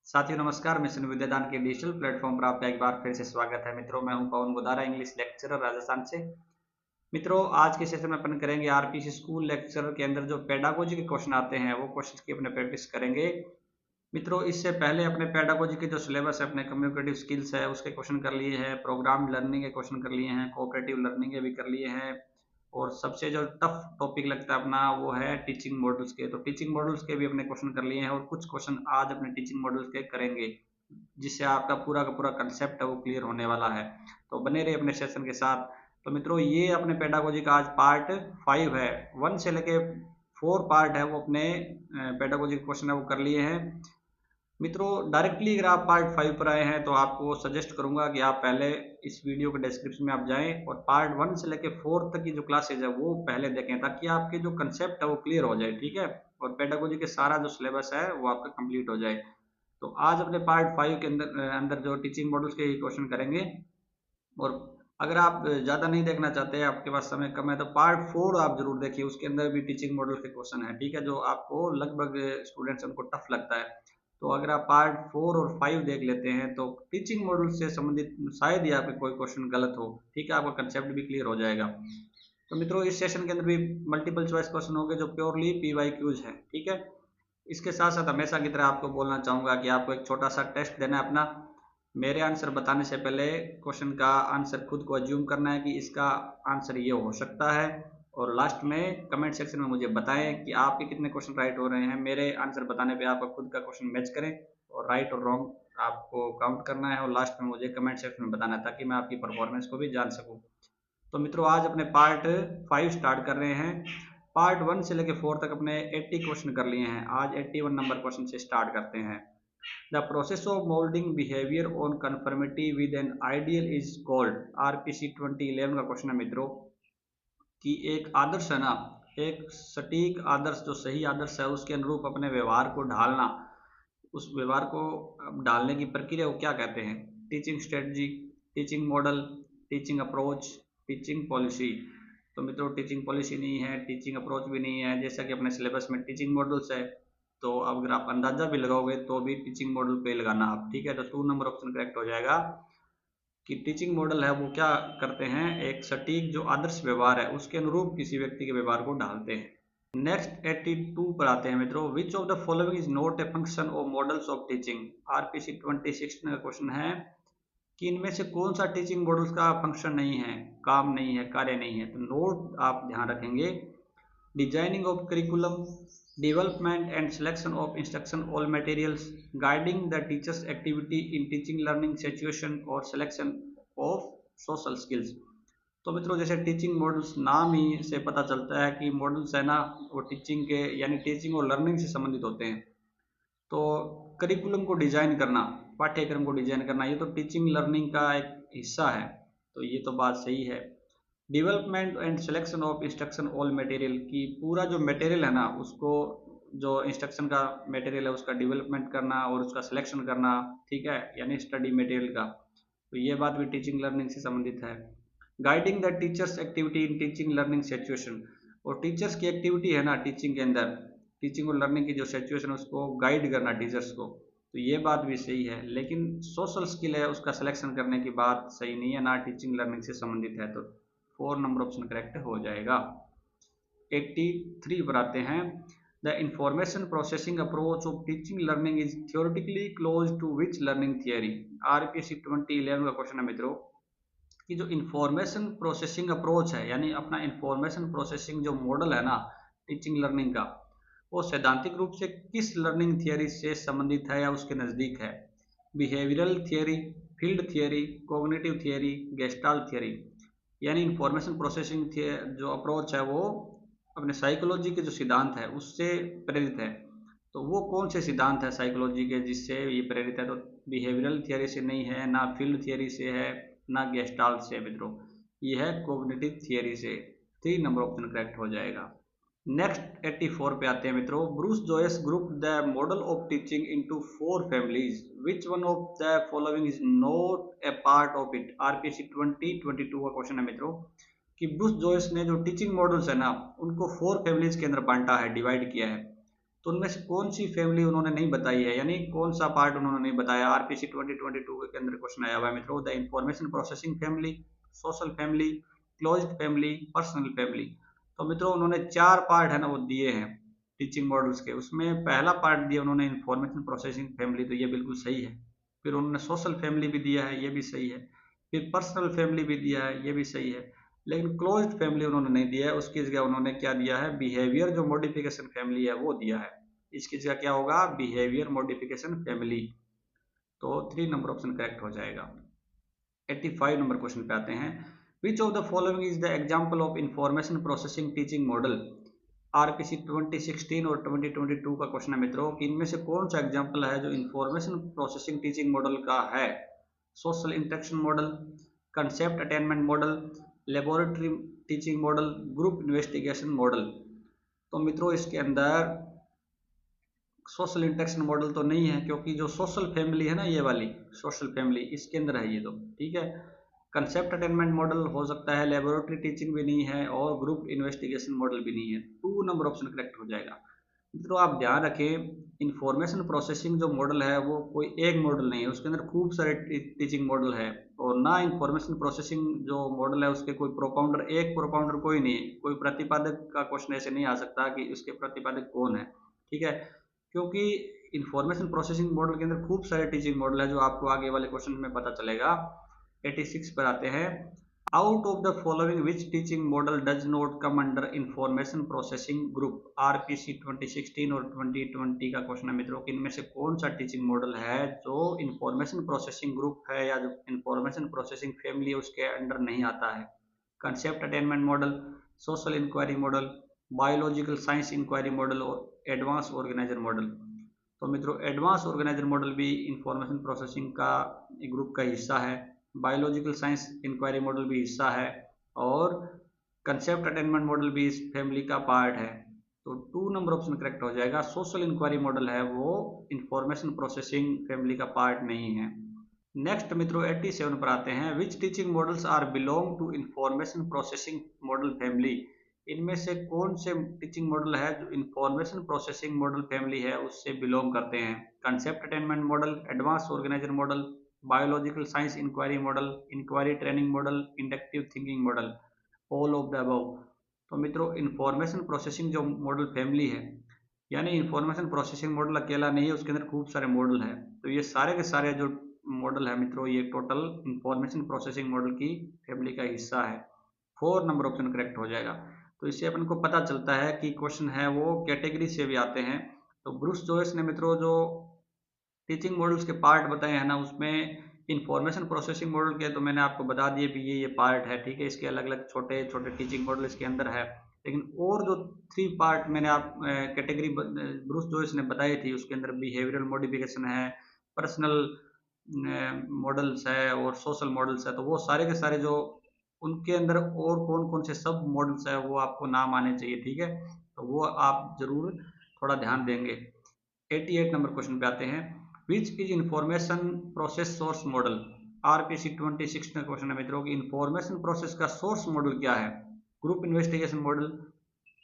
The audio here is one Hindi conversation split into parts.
साथियों नमस्कार, मिशन विद्यादान के डिजिटल प्लेटफॉर्म पर आपका एक बार फिर से स्वागत है। मित्रों, मैं हूं पवन गोदारा, इंग्लिश लेक्चरर राजस्थान से। मित्रों, आज के सेशन में अपन करेंगे आरपीसी स्कूल लेक्चरर के अंदर जो पेडागोजी के क्वेश्चन आते हैं वो क्वेश्चन की अपने प्रैक्टिस करेंगे। मित्रों, इससे पहले अपने पेडागोजी के जो सिलेबस है, अपने कम्युनिकेटिव स्किल्स है उसके क्वेश्चन कर लिए हैं, प्रोग्राम लर्निंग के क्वेश्चन कर लिए हैं, कोऑपरेटिव लर्निंग के भी कर लिए हैं, और सबसे जो टफ टॉपिक लगता है अपना वो है टीचिंग मॉडल्स के। तो टीचिंग मॉडल्स के भी अपने क्वेश्चन कर लिए हैं और कुछ क्वेश्चन आज अपने टीचिंग मॉडल्स के करेंगे, जिससे आपका पूरा का पूरा कंसेप्ट है वो क्लियर होने वाला है। तो बने रहिए अपने सेशन के साथ। तो मित्रों, ये अपने पेडागोजी का आज पार्ट 5 है। 1 से लेके 4 पार्ट है वो अपने पेडागोजी के क्वेश्चन है वो कर लिए हैं। मित्रों, डायरेक्टली अगर आप पार्ट 5 पर आए हैं तो आपको सजेस्ट करूंगा कि आप पहले इस वीडियो के डिस्क्रिप्शन में आप जाएं और पार्ट 1 से लेकर 4 तक की जो क्लासेज है वो पहले देखें, ताकि आपके जो कंसेप्ट है वो क्लियर हो जाए। ठीक है, और पेडागोजी के सारा जो सिलेबस है वो आपका कंप्लीट हो जाए। तो आज अपने पार्ट 5 के अंदर अंदर जो टीचिंग मॉडल्स के ही क्वेश्चन करेंगे। और अगर आप ज़्यादा नहीं देखना चाहते, आपके पास समय कम है, तो पार्ट 4 आप जरूर देखिए, उसके अंदर भी टीचिंग मॉडल के क्वेश्चन है। ठीक है, जो आपको लगभग स्टूडेंट्स उनको टफ लगता है। तो अगर आप पार्ट 4 और 5 देख लेते हैं तो टीचिंग मॉडल से संबंधित शायद ही आपके कोई क्वेश्चन गलत हो। ठीक है, आपका कंसेप्ट भी क्लियर हो जाएगा। तो मित्रों, इस सेशन के अंदर भी मल्टीपल चॉइस क्वेश्चन होंगे जो प्योरली पीवाईक्यूज है। ठीक है, इसके साथ साथ हमेशा की तरह आपको बोलना चाहूंगा कि आपको एक छोटा सा टेस्ट देना है अपना। मेरे आंसर बताने से पहले क्वेश्चन का आंसर खुद को अज्यूम करना है कि इसका आंसर ये हो सकता है, और लास्ट में कमेंट सेक्शन में मुझे बताएं कि आपके कितने क्वेश्चन राइट हो रहे हैं। मेरे आंसर बताने पे आपका खुद का क्वेश्चन मैच करें और राइट और रॉन्ग आपको काउंट करना है और लास्ट में मुझे कमेंट सेक्शन में बताना है, ताकि मैं आपकी परफॉर्मेंस को भी जान सकूं। तो मित्रों, आज अपने पार्ट 5 स्टार्ट कर रहे हैं। पार्ट 1 से लेकर 4 तक अपने 80 क्वेश्चन कर लिए हैं। आज 81 नंबर क्वेश्चन से स्टार्ट करते हैं। The process of moulding behaviour on conformity with an ideal is called. RPC 2011 का क्वेश्चन है मित्रों, कि एक आदर्श है ना, एक सटीक आदर्श, जो सही आदर्श है उसके अनुरूप अपने व्यवहार को ढालना, उस व्यवहार को डालने की प्रक्रिया को क्या कहते हैं? Teaching strategy, teaching model, teaching approach, teaching policy. तो मित्रों, टीचिंग पॉलिसी नहीं है, टीचिंग अप्रोच भी नहीं है, जैसा कि अपने सिलेबस में टीचिंग मॉडल्स है। तो अब अगर आप अंदाजा भी लगाओगे तो भी टीचिंग मॉडल पे लगाना आप। ठीक है, तो 2 नंबर ऑप्शन करेक्ट हो जाएगा कि टीचिंग मॉडल है वो क्या करते हैं, एक सटीक जो आदर्श व्यवहार है उसके अनुरूप किसी व्यक्ति के व्यवहार को ढालते हैं। नेक्स्ट 82 पर आते हैं मित्रों। Which of the following is not a function of models of teaching. RPC 2016 का क्वेश्चन है कि इनमें से कौन सा टीचिंग मॉडल्स का फंक्शन नहीं है, काम नहीं है, कार्य नहीं है। तो नोट आप ध्यान रखेंगे, designing of curriculum, development and selection of instruction all materials, guiding the teacher's activity in teaching learning situation और selection of social skills। तो मित्रों, जैसे टीचिंग मॉडल्स नाम ही से पता चलता है कि मॉडल्स है ना वो टीचिंग के यानी टीचिंग और लर्निंग से संबंधित होते हैं। तो करिकुलम को डिजाइन करना, पाठ्यक्रम को डिजाइन करना, ये तो टीचिंग लर्निंग का एक हिस्सा है। तो ये तो बात सही है। Development and selection of instruction all material, की पूरा जो मटेरियल है ना उसको, जो इंस्ट्रक्शन का मटेरियल है उसका डेवलपमेंट करना और उसका सिलेक्शन करना। ठीक है, यानी स्टडी मटेरियल का। तो ये बात भी टीचिंग लर्निंग से संबंधित है। Guiding the teachers activity in teaching learning situation, और टीचर्स की एक्टिविटी है ना टीचिंग के अंदर, टीचिंग और लर्निंग की जो सिचुएशन है उसको गाइड करना टीचर्स को। तो ये बात भी सही है, लेकिन सोशल स्किल है उसका सिलेक्शन करने की बात सही नहीं है, ना टीचिंग लर्निंग से संबंधित है। तो 4 नंबर ऑप्शन करेक्ट हो जाएगा। 83 पर आते हैं। The information processing approach of teaching learning is theoretically close to which learning theory. RPC 2011 का क्वेश्चन है मित्रों, कि जो इंफॉर्मेशन प्रोसेसिंग अप्रोच है यानी अपना इंफॉर्मेशन प्रोसेसिंग जो मॉडल है ना टीचिंग लर्निंग का, वो सैद्धांतिक रूप से किस लर्निंग थियरी से संबंधित है या उसके नज़दीक है? Behavioural theory, field theory, cognitive theory, gestalt theory. यानी इंफॉर्मेशन प्रोसेसिंग जो अप्रोच है वो अपने साइकोलॉजी के जो सिद्धांत है उससे प्रेरित है। तो वो कौन से सिद्धांत है साइकोलॉजी के जिससे ये प्रेरित है? तो बिहेवियरल थियरी से नहीं है, ना फील्ड थियरी से है, ना गेस्टाल्ट से मित्रों, ये है कॉग्निटिव थियरी से। 3 नंबर ऑप्शन करेक्ट हो जाएगा। नेक्स्ट 84 पे आते हैं मित्रों। Bruce Joyce group the model of teaching into 4 families, which one of the following is not a part of it. RPC 2022 का क्वेश्चन है मित्रों, कि ब्रूस जोयस ने जो टीचिंग मॉडल्स है ना उनको 4 फैमिलीज के अंदर बांटा है, डिवाइड किया है। तो उनमें से कौन सी फैमिली उन्होंने नहीं बताई है, यानी कौन सा पार्ट उन्होंने नहीं बताया। आरपीसी 2022 के अंदर क्वेश्चन आया हुआ है मित्रों, the information processing family, social family, closed family, personal family. तो मित्रों उन्होंने 4 पार्ट है ना वो दिए हैं टीचिंग मॉडल्स के। उसमें पहला पार्ट दिया उन्होंने इंफॉर्मेशन प्रोसेसिंग फैमिली, तो ये बिल्कुल सही है। फिर उन्होंने सोशल फैमिली भी दिया है, ये भी सही है। फिर पर्सनल फैमिली भी दिया है, ये भी सही है। लेकिन क्लोज्ड फैमिली उन्होंने नहीं दिया है, उसकी जगह उन्होंने क्या दिया है, बिहेवियर जो मॉडिफिकेशन फैमिली है वो दिया है। इसकी जगह क्या होगा, बिहेवियर मॉडिफिकेशन फैमिली। तो 3 नंबर ऑप्शन करेक्ट हो जाएगा। 85 नंबर क्वेश्चन पे आते हैं, which of the following is the example of information processing teaching model. RPC 2016 और 2022 का क्वेश्चन है मित्रों कि इनमें से कौन सा एग्जाम्पल है जो इंफॉर्मेशन प्रोसेसिंग टीचिंग मॉडल का है। Social interaction model, concept attainment model, laboratory teaching model, group investigation model. तो मित्रों इसके अंदर सोशल इंटरेक्शन मॉडल तो नहीं है, क्योंकि जो सोशल फैमिली है ना, ये वाली सोशल फैमिली इसके अंदर है ये, तो ठीक है। कंसेप्ट अटेनमेंट मॉडल हो सकता है, लेबोरेटरी टीचिंग भी नहीं है, और ग्रुप इन्वेस्टिगेशन मॉडल भी नहीं है। 2 नंबर ऑप्शन करेक्ट हो जाएगा। मित्रों आप ध्यान रखें, इंफॉर्मेशन प्रोसेसिंग जो मॉडल है वो कोई एक मॉडल नहीं है, उसके अंदर खूब सारे टीचिंग मॉडल है। और ना इंफॉर्मेशन प्रोसेसिंग जो मॉडल है उसके कोई प्रोपाउंडर, एक प्रोपाउंडर कोई नहीं है। कोई प्रतिपादक का क्वेश्चन ऐसे नहीं आ सकता कि उसके प्रतिपादक कौन है, ठीक है। क्योंकि इंफॉर्मेशन प्रोसेसिंग मॉडल के अंदर खूब सारे टीचिंग मॉडल है, जो आपको आगे वाले क्वेश्चन में पता चलेगा। 86 पर आते हैं, out of the following which teaching model does not come under information processing group. RPC 2016 और 2020 का क्वेश्चन है मित्रों कि इनमें से कौन सा टीचिंग मॉडल है जो इंफॉर्मेशन प्रोसेसिंग ग्रुप है या जो इंफॉर्मेशन प्रोसेसिंग फैमिली है उसके अंडर नहीं आता है। Concept attainment model, social inquiry model, biological science inquiry model और एडवांस ऑर्गेनाइजर मॉडल। तो मित्रों एडवांस ऑर्गेनाइजर मॉडल भी इंफॉर्मेशन प्रोसेसिंग का ग्रुप का हिस्सा है, बायोलॉजिकल साइंस इंक्वायरी मॉडल भी हिस्सा है, और कंसेप्ट अटेनमेंट मॉडल भी इस फैमिली का पार्ट है। तो 2 नंबर ऑप्शन करेक्ट हो जाएगा। सोशल इंक्वायरी मॉडल है वो इंफॉर्मेशन प्रोसेसिंग फैमिली का पार्ट नहीं है। नेक्स्ट मित्रों 87 पर आते हैं, which teaching models are belong to information processing model family. इनमें से कौन से टीचिंग मॉडल है जो इंफॉर्मेशन प्रोसेसिंग मॉडल फैमिली है उससे बिलोंग करते हैं। Concept attainment model, advance organizer model, biological science inquiry model, inquiry training model, inductive thinking model, all of the above. तो मित्रों इंफॉर्मेशन प्रोसेसिंग जो मॉडल फैमिली है, यानी इंफॉर्मेशन प्रोसेसिंग मॉडल अकेला नहीं है, उसके अंदर खूब सारे मॉडल हैं। तो ये सारे के सारे जो मॉडल है मित्रों ये टोटल इंफॉर्मेशन प्रोसेसिंग मॉडल की फैमिली का हिस्सा है। 4 नंबर ऑप्शन करेक्ट हो जाएगा। तो इससे अपन को पता चलता है कि क्वेश्चन है वो कैटेगरी से भी आते हैं। तो ब्रूस जॉयस ने मित्रों जो टीचिंग मॉडल्स के पार्ट बताए हैं ना, उसमें इंफॉर्मेशन प्रोसेसिंग मॉडल के तो मैंने आपको बता दिए भी ये पार्ट है, ठीक है। इसके अलग अलग छोटे छोटे टीचिंग मॉडल इसके अंदर है, लेकिन और जो 3 पार्ट मैंने आप कैटेगरी ब्रूस जॉयस ने बताई थी उसके अंदर बिहेवियरल मॉडिफिकेशन है, पर्सनल मॉडल्स है और सोशल मॉडल्स है। तो वो सारे के सारे जो उनके अंदर और कौन कौन से सब मॉडल्स है वो आपको नाम आने चाहिए, ठीक है। तो वो आप जरूर थोड़ा ध्यान देंगे। 88 नंबर क्वेश्चन पे आते हैं, which is information process source model. RPC 26 का क्वेश्चन है मित्रों कि इंफॉर्मेशन प्रोसेस का सोर्स मॉडल क्या है। Group investigation model,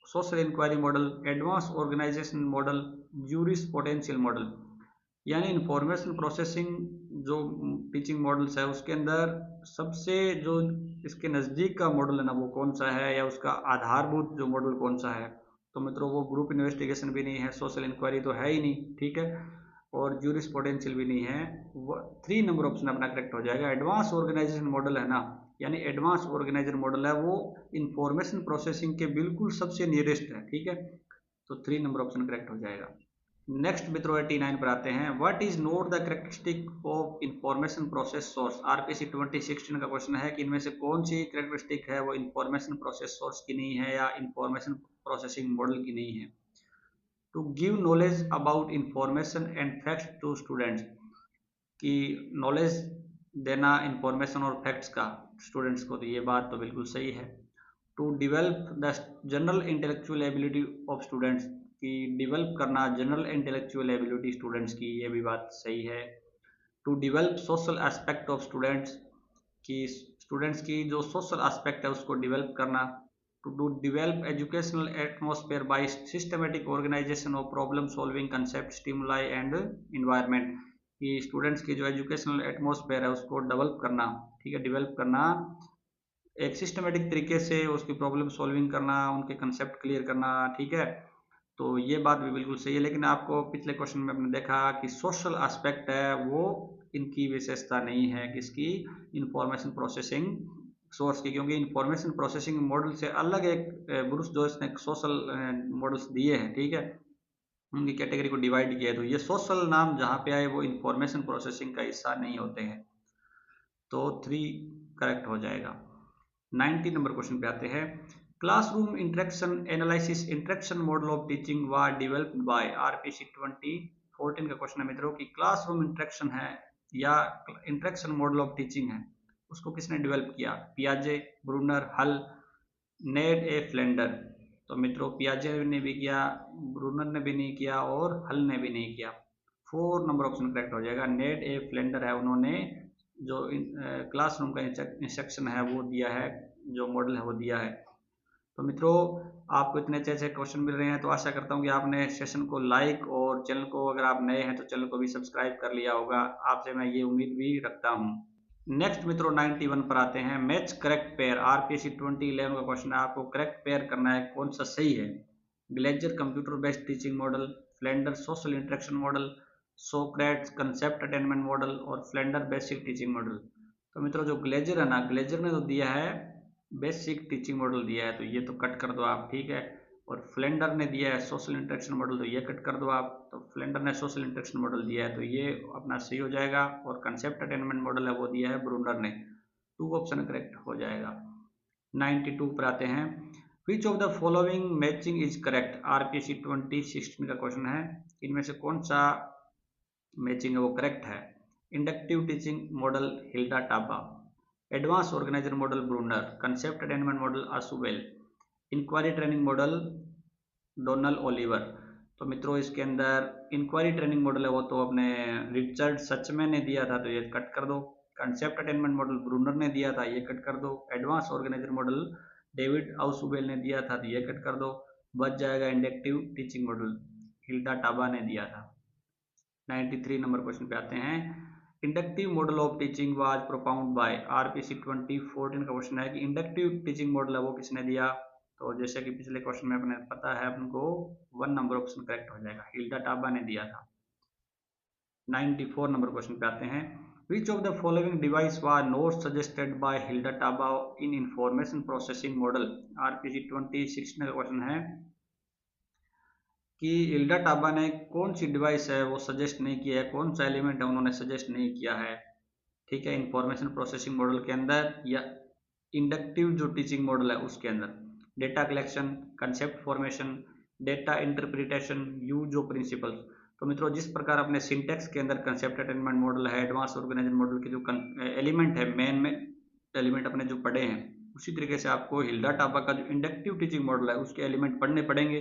social inquiry model, advance organization model, jurisprudential model. यानी इंफॉर्मेशन प्रोसेसिंग जो टीचिंग मॉडल्स है उसके अंदर सबसे जो इसके नज़दीक का मॉडल है ना वो कौन सा है, या उसका आधारभूत जो मॉडल कौन सा है। तो मित्रों वो ग्रुप इन्वेस्टिगेशन भी नहीं है, सोशल इंक्वायरी तो है ही नहीं, ठीक है, और जूरिस पोटेंशियल भी नहीं है। 3 नंबर ऑप्शन अपना करेक्ट हो जाएगा। एडवांस ऑर्गेनाइजेशन मॉडल है ना, यानी एडवांस ऑर्गेनाइजर मॉडल है वो इंफॉर्मेशन प्रोसेसिंग के बिल्कुल सबसे नियरेस्ट है, ठीक है। तो 3 नंबर ऑप्शन करेक्ट हो जाएगा। नेक्स्ट मित्रों 89 पर आते हैं, what is note the characteristic of information process source. RPC 2016 का क्वेश्चन है कि इनमें से कौन सी कैरेक्टरिस्टिक है वो इंफॉर्मेशन प्रोसेस सोर्स की नहीं है या इंफॉर्मेशन प्रोसेसिंग मॉडल की नहीं है। To give knowledge about information and facts to students, कि नॉलेज देना इंफॉर्मेशन और फैक्ट्स का स्टूडेंट्स को, तो ये बात तो बिल्कुल सही है। To develop the general intellectual ability of students, कि डिवेल्प करना जनरल इंटेलेक्चुअल एबिलिटी स्टूडेंट्स की, ये भी बात सही है। To develop social aspect of students, कि स्टूडेंट्स की जो सोशल एस्पेक्ट है उसको डिवेल्प करना। To develop educational atmosphere bye systematic organization of problem solving concept stimuli and environment, कि स्टूडेंट्स की जो एजुकेशनल एटमॉस्फेयर है उसको डेवलप करना, ठीक है, डेवलप करना एक सिस्टमेटिक तरीके से, उसकी प्रॉब्लम सॉल्विंग करना, उनके कंसेप्ट क्लियर करना, ठीक है। तो ये बात भी बिल्कुल सही है, लेकिन आपको पिछले क्वेश्चन में आपने देखा कि सोशल एस्पेक्ट है वो इनकी विशेषता नहीं है, किसकी, इंफॉर्मेशन प्रोसेसिंग सोर्स की, क्योंकि इंफॉर्मेशन प्रोसेसिंग मॉडल से अलग एक ब्रूस जोइस ने सोशल मॉडल्स दिए हैं, ठीक है, उनकी कैटेगरी को डिवाइड किया है। तो ये सोशल नाम जहाँ पे आए वो इंफॉर्मेशन प्रोसेसिंग का हिस्सा नहीं होते हैं, तो 3 करेक्ट हो जाएगा। 90 नंबर क्वेश्चन पे आते हैं। Classroom interaction analysis interaction model of teaching was developed by RPC 2014 का क्वेश्चन है मित्रों, कि क्लासरूम इंटरेक्शन है या इंटरेक्शन मॉडल ऑफ टीचिंग है, उसको किसने डेवलप किया, पियाजे, ब्रूनर, हल, नेड ए फ्लेंडर। तो मित्रों पियाजे ने भी किया, ब्रूनर ने भी नहीं किया और हल ने भी नहीं किया। 4 नंबर ऑप्शन करेक्ट हो जाएगा। नेड ए फ्लेंडर है, उन्होंने जो क्लासरूम का इंस्ट्रक्शन है वो दिया है, जो मॉडल है वो दिया है। तो मित्रों आपको इतने अच्छे अच्छे क्वेश्चन मिल रहे हैं, तो आशा करता हूँ कि आपने सेशन को लाइक और चैनल को, अगर आप नए हैं तो चैनल को भी सब्सक्राइब कर लिया होगा, आपसे मैं ये उम्मीद भी रखता हूँ। नेक्स्ट मित्रों 91 पर आते हैं। मैच करेक्ट पेयर, आरपीएससी 2011 का क्वेश्चन है, आपको करेक्ट पेयर करना है कौन सा सही है। Glazer computer based teaching model, Flander social interaction model, Socrates concept attainment model और फ्लेंडर बेसिक टीचिंग मॉडल। तो मित्रों जो ग्लेजर है ना, ग्लेजर ने तो दिया है बेसिक टीचिंग मॉडल दिया है, तो ये तो कट कर दो आप, ठीक है। और फ्लेंडर ने दिया है सोशल इंटरेक्शन मॉडल, तो ये कट कर दो आप। तो फ्लेंडर ने सोशल इंटरेक्शन मॉडल दिया है, तो ये अपना सही हो जाएगा। और कंसेप्ट अटेनमेंट मॉडल है वो दिया है ब्रूनर ने, 2 ऑप्शन करेक्ट हो जाएगा। 92 पर आते हैं। Which of the following matching is correct, RPSC 2016 का क्वेश्चन है, इनमें से कौन सा मैचिंग है वो करेक्ट है। Inductive teaching model Hilda Taba, advance organizer model Bruner, concept attainment model Ausubel, inquiry training model Donald Oliver. तो मित्रों इसके अंदर इंक्वायरी ट्रेनिंग मॉडल है वो तो अपने रिचर्ड सचमैन ने दिया था, तो ये कट कर दो। कंसेप्ट अटेनमेंट मॉडल ब्रूनर ने दिया था, ये कट कर दो। एडवांस ऑर्गेनाइजर मॉडल डेविड आउसुबेल ने दिया था, तो ये कट कर दो। बच जाएगा inductive teaching model, Hilda Taba ने दिया था। 93 नंबर क्वेश्चन पे आते हैं। Inductive model of teaching was propounded by, RPC 2014 का क्वेश्चन है कि इंडक्टिव टीचिंग मॉडल है वो किसने दिया। तो जैसे कि पिछले क्वेश्चन में अपने पता है अपनको 1 नंबर ऑप्शन करेक्ट हो जाएगा, हिल्डा टाबा ने दिया था। 94 नंबर क्वेश्चन पे आते हैं। Which of the following device was not suggested by Hilda Taba in information processing model, RPC 2016 का क्वेश्चन है कि हिल्डा टाबा ने कौन सी डिवाइस है वो सजेस्ट नहीं किया है, कौन सा एलिमेंट है उन्होंने सजेस्ट नहीं किया है, ठीक है, इंफॉर्मेशन प्रोसेसिंग मॉडल के अंदर या इंडक्टिव जो टीचिंग मॉडल है उसके अंदर। Data collection, concept formation, data interpretation, use of principles. तो मित्रों जिस प्रकार अपने सिंटेक्स के अंदर कंसेप्ट अटेनमेंट मॉडल है, एडवांस ऑर्गेनाइजर मॉडल के जो एलिमेंट है, मेन में एलिमेंट अपने जो पढ़े हैं, उसी तरीके से आपको हिल्डा टाबा का जो इंडक्टिव टीचिंग मॉडल है उसके एलिमेंट पढ़ने पड़ेंगे।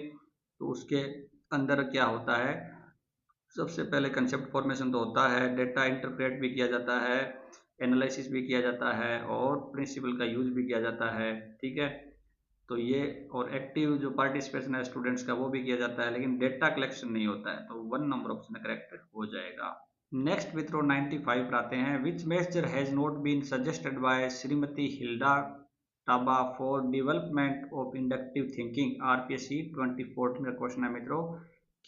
तो उसके अंदर क्या होता है, सबसे पहले कंसेप्ट फॉर्मेशन तो होता है, डेटा इंटरप्रेट भी किया जाता है, एनालिसिस भी किया जाता है और प्रिंसिपल का यूज भी किया जाता है, ठीक है। तो ये और एक्टिव जो पार्टिसिपेशन है स्टूडेंट्स का वो भी किया जाता है, लेकिन डेटा कलेक्शन नहीं होता है, तो 1 नंबर ऑप्शन करेक्ट हो जाएगा। नेक्स्ट मित्रों 95 पर आते हैं। Which major has not been suggested by Shrimati Hilda Taba for development of inductive thinking, RPSC 2014 का क्वेश्चन है मित्रों,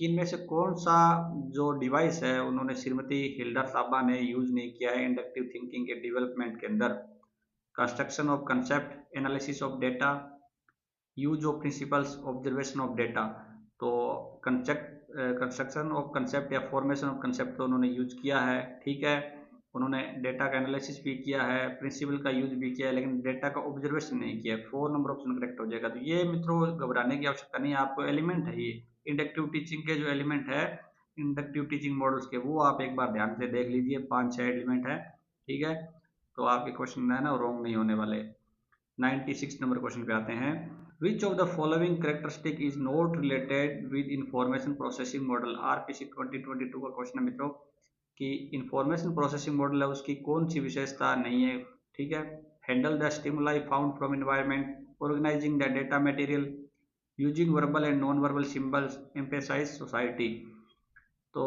कि इनमें से कौन सा जो डिवाइस है उन्होंने श्रीमती हिल्डा टाबा ने यूज नहीं किया है इंडक्टिव थिंकिंग के डेवलपमेंट के अंदर। Construction of concept, analysis of data, use of principles, observation of data. तो कंस्ट्रक्शन ऑफ कंसेप्ट या फॉर्मेशन ऑफ कंसेप्ट तो उन्होंने यूज किया है, ठीक है, उन्होंने डेटा का एनालिसिस भी किया है, प्रिंसिपल का यूज भी किया है, लेकिन डेटा का ऑब्जर्वेशन नहीं किया। 4 नंबर ऑप्शन करेक्ट हो जाएगा। तो ये मित्रों घबराने की आवश्यकता नहीं है, आपको एलिमेंट है ये इंडक्टिव टीचिंग के जो एलिमेंट है इंडक्टिव टीचिंग मॉडल्स के, वो आप एक बार ध्यान से देख लीजिए, 5-6 एलिमेंट है, ठीक है। तो आपके क्वेश्चन है ना रॉन्ग नहीं होने वाले। 96 नंबर क्वेश्चन पे आते हैं। Which of the following characteristic is not related with information processing model, RPC 2022 का क्वेश्चन है मित्रों, कि इंफॉर्मेशन प्रोसेसिंग मॉडल है उसकी कौन सी विशेषता नहीं है, ठीक है। Handle the stimuli found from environment, organizing the data material, using verbal and non verbal symbols, emphasize society. तो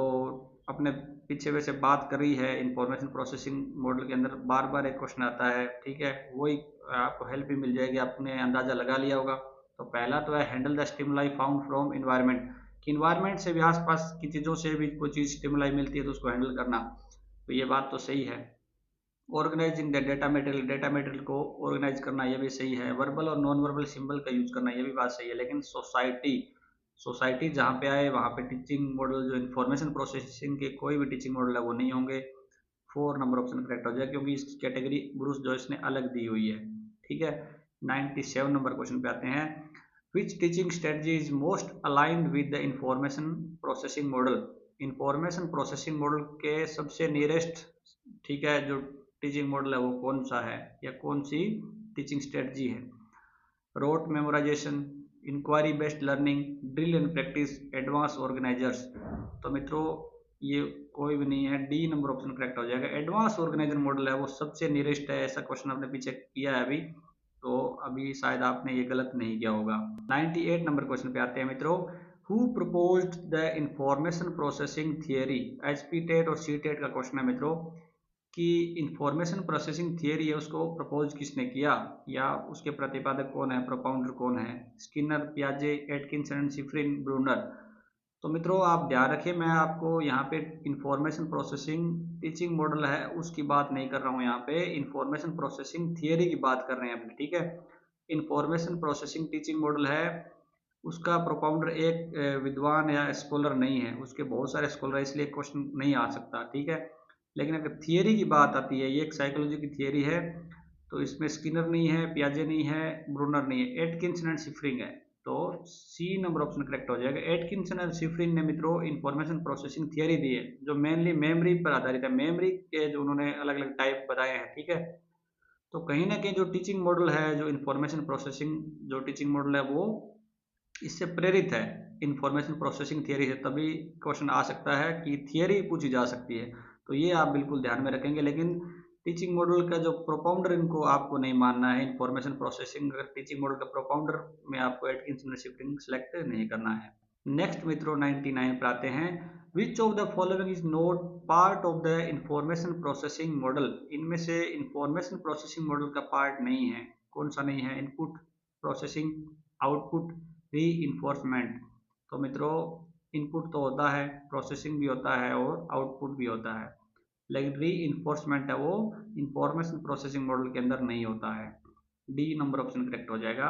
अपने पीछे वैसे बात करी है इंफॉर्मेशन प्रोसेसिंग मॉडल के अंदर, बार बार एक क्वेश्चन आता है, ठीक है, वही आपको हेल्प भी मिल जाएगी, आपने अंदाजा लगा लिया होगा। तो पहला तो है handle the stimuli found from environment, कि इन्वायरमेंट से भी, आसपास की चीज़ों से भी कोई चीज़ स्टिमुलाई मिलती है तो उसको हैंडल करना, तो ये बात तो सही है। Organizing the data material, data material को ऑर्गेनाइज करना, ये भी सही है। वर्बल और नॉन वर्बल सिंबल का यूज करना, ये भी बात सही है। लेकिन सोसाइटी, सोसाइटी जहाँ पे आए वहाँ पे टीचिंग मॉडल, जो इन्फॉर्मेशन प्रोसेसिंग के कोई भी टीचिंग मॉडल है वो नहीं होंगे। 4 नंबर ऑप्शन करेक्ट हो जाएगा, क्योंकि इसकी कैटेगरी ब्रूस जॉयस ने अलग दी हुई है, ठीक है। 97 नंबर क्वेश्चन पे आते हैं। Which teaching strategy is most aligned with the information processing model, information processing model के सबसे नियरेस्ट, ठीक है, जो टीचिंग मॉडल है वो कौन सा है, या कौन सी टीचिंग स्ट्रेटजी है। Rote memorization, inquiry based learning, drill and practice, advance organizers. तो मित्रों ये कोई भी नहीं है, डी नंबर ऑप्शन करेक्ट हो जाएगा। एडवांस ऑर्गेनाइजर मॉडल है वो सबसे नियरेस्ट है, ऐसा क्वेश्चन आपने पीछे किया है अभी, तो अभी शायद आपने ये गलत नहीं किया होगा। 98 नंबर क्वेश्चन पे आते हैं मित्रों। Who proposed the information processing theory, HP TET और सी टेट का क्वेश्चन है मित्रों, कि इंफॉर्मेशन प्रोसेसिंग थियरी है उसको प्रपोज किसने किया, या उसके प्रतिपादक कौन है, प्रोपाउंडर कौन है। स्किनर, पियाजे, एटकिंसन, शिफ्रिन, ब्रूनर। तो मित्रों आप ध्यान रखिए, मैं आपको यहाँ पे इंफॉर्मेशन प्रोसेसिंग टीचिंग मॉडल है उसकी बात नहीं कर रहा हूँ, यहाँ पे इंफॉर्मेशन प्रोसेसिंग थियरी की बात कर रहे हैं अपने, ठीक है। इंफॉर्मेशन प्रोसेसिंग टीचिंग मॉडल है, उसका प्रोपाउंडर एक विद्वान या स्कॉलर नहीं है, उसके बहुत सारे स्कॉलर, इसलिए क्वेश्चन नहीं आ सकता, ठीक है। लेकिन अगर थियरी की बात आती है, ये एक साइकोलॉजी की थियरी है, तो इसमें स्किनर नहीं है, पियाजे नहीं है, ब्रूनर नहीं है, एटकिंसन एंड शिफ्रिन है। तो सी नंबर ऑप्शन करेक्ट हो जाएगा। एटकिंसन एंड शिफ्रिन ने मित्रों इंफॉर्मेशन प्रोसेसिंग थियरी दी है, जो मेनली मेमोरी पर आधारित है, मेमोरी के जो उन्होंने अलग अलग टाइप बताए हैं, ठीक है। तो कहीं ना कहीं जो टीचिंग मॉडल है, जो इंफॉर्मेशन प्रोसेसिंग जो टीचिंग मॉडल है वो इससे प्रेरित है, इंफॉर्मेशन प्रोसेसिंग थियरी से। तभी क्वेश्चन आ सकता है कि थियरी पूछी जा सकती है, तो ये आप बिल्कुल ध्यान में रखेंगे। लेकिन टीचिंग मॉडल का जो प्रोपाउंडर, इनको आपको नहीं मानना है। इंफॉर्मेशन प्रोसेसिंग अगर टीचिंग मॉडल का प्रोपाउंडर में आपको एटकिंसन शिफ्रिन सेलेक्ट नहीं करना है। नेक्स्ट मित्रों 99 पर आते हैं। Which of the following is not part of the information processing model, इनमें से इंफॉर्मेशन प्रोसेसिंग मॉडल का पार्ट नहीं है, कौन सा नहीं है। इनपुट प्रोसेसिंग, आउटपुट, री इन्फोर्समेंट। तो मित्रों इनपुट तो होता है, प्रोसेसिंग भी होता है और आउटपुट भी होता है, लेकिन री इन्फोर्समेंट है वो इंफॉर्मेशन प्रोसेसिंग मॉडल के अंदर नहीं होता है। डी नंबर ऑप्शन करेक्ट हो जाएगा।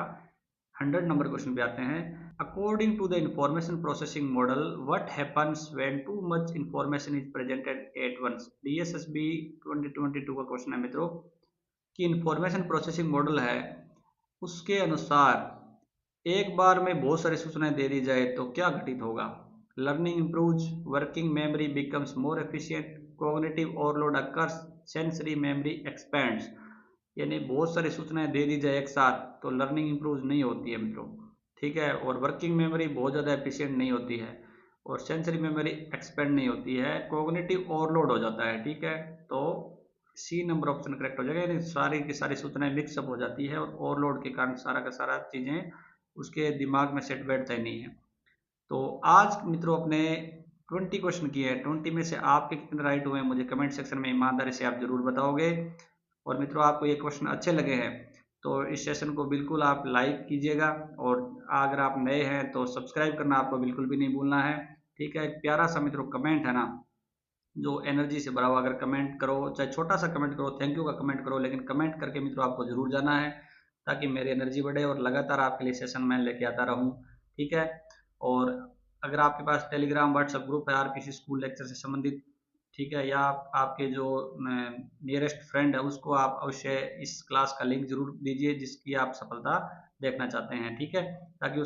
100 नंबर क्वेश्चन पे आते हैं। According to the information processing model what happens when too much information is presented at once. DSSB 2022 का क्वेश्चन है मित्रों, कि इंफॉर्मेशन प्रोसेसिंग मॉडल है उसके अनुसार एक बार में बहुत सारी सूचनाएं दे दी जाए तो क्या घटित होगा। Learning improves, working memory becomes more efficient, cognitive overload occurs, sensory memory expends. यानी बहुत सारी सूचनाएं दे दी जाए एक साथ तो लर्निंग इम्प्रूव नहीं होती है मित्रों, ठीक है। और वर्किंग मेमोरी बहुत ज़्यादा एफिशिएंट नहीं होती है, और सेंसरी मेमोरी एक्सपेंड नहीं होती है, कॉग्निटिव ओवरलोड हो जाता है, ठीक है। तो सी नंबर ऑप्शन करेक्ट हो जाएगा, यानी सारी की सारी सूचनाएं मिक्सअप हो जाती है और ओवरलोड के कारण सारा का सारा चीज़ें उसके दिमाग में सेट बैठता ही नहीं है। तो आज मित्रों अपने 20 क्वेश्चन किए हैं, 20 में से आपके कितने राइट हुए हैं मुझे कमेंट सेक्शन में ईमानदारी से आप जरूर बताओगे। और मित्रों आपको ये क्वेश्चन अच्छे लगे हैं तो इस सेशन को बिल्कुल आप लाइक कीजिएगा, और अगर आप नए हैं तो सब्सक्राइब करना आपको बिल्कुल भी नहीं भूलना है, ठीक है। एक प्यारा सा मित्रों कमेंट है ना, जो एनर्जी से भरा हुआ, अगर कमेंट करो, चाहे छोटा सा कमेंट करो, थैंक यू का कमेंट करो, लेकिन कमेंट करके मित्रों आपको जरूर जाना है, ताकि मेरी एनर्जी बढ़े और लगातार आपके लिए सेशन मैं लेके आता रहूं, ठीक है। और अगर आपके पास टेलीग्राम व्हाट्सएप ग्रुप है आरपीसी स्कूल लेक्चर से संबंधित, ठीक है, या आपके जो नियरेस्ट फ्रेंड है उसको आप अवश्य इस क्लास का लिंक जरूर दीजिए जिसकी आप सफलता देखना चाहते हैं, ठीक है, ताकि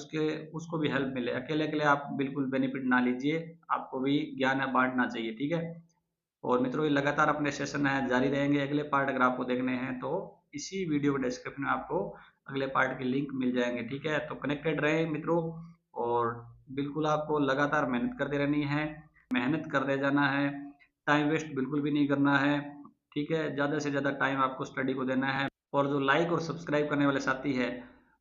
उसको भी हेल्प मिले। अकेले अकेले आप बिल्कुल बेनिफिट ना लीजिए, आपको भी ज्ञान है बांटना चाहिए, ठीक है। और मित्रों ये लगातार अपने सेशन है जारी रहेंगे, अगले पार्ट अगर आपको देखने हैं तो इसी वीडियो के डिस्क्रिप्शन में आपको अगले पार्ट के लिंक मिल जाएंगे, ठीक है। तो कनेक्टेड रहें मित्रों, और बिल्कुल आपको लगातार मेहनत करते रहनी है, मेहनत करते जाना है, टाइम वेस्ट बिल्कुल भी नहीं करना है, ठीक है। ज़्यादा से ज़्यादा टाइम आपको स्टडी को देना है। और जो लाइक और सब्सक्राइब करने वाले साथी है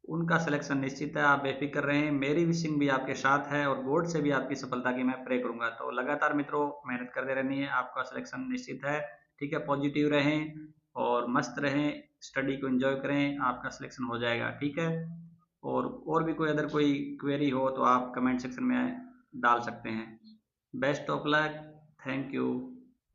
उनका सिलेक्शन निश्चित है, आप बेफिक्र रहें। मेरी विशिंग भी आपके साथ है और गॉड से भी आपकी सफलता की मैं प्रे करूंगा। तो लगातार मित्रों मेहनत करते रहनी है, आपका सिलेक्शन निश्चित है। ठीक है, पॉजिटिव रहें और मस्त रहें, स्टडी को एंजॉय करें, आपका सिलेक्शन हो जाएगा। ठीक है, और भी कोई अगर कोई क्वेरी हो तो आप कमेंट सेक्शन में डाल सकते हैं। Best of luck, thank you.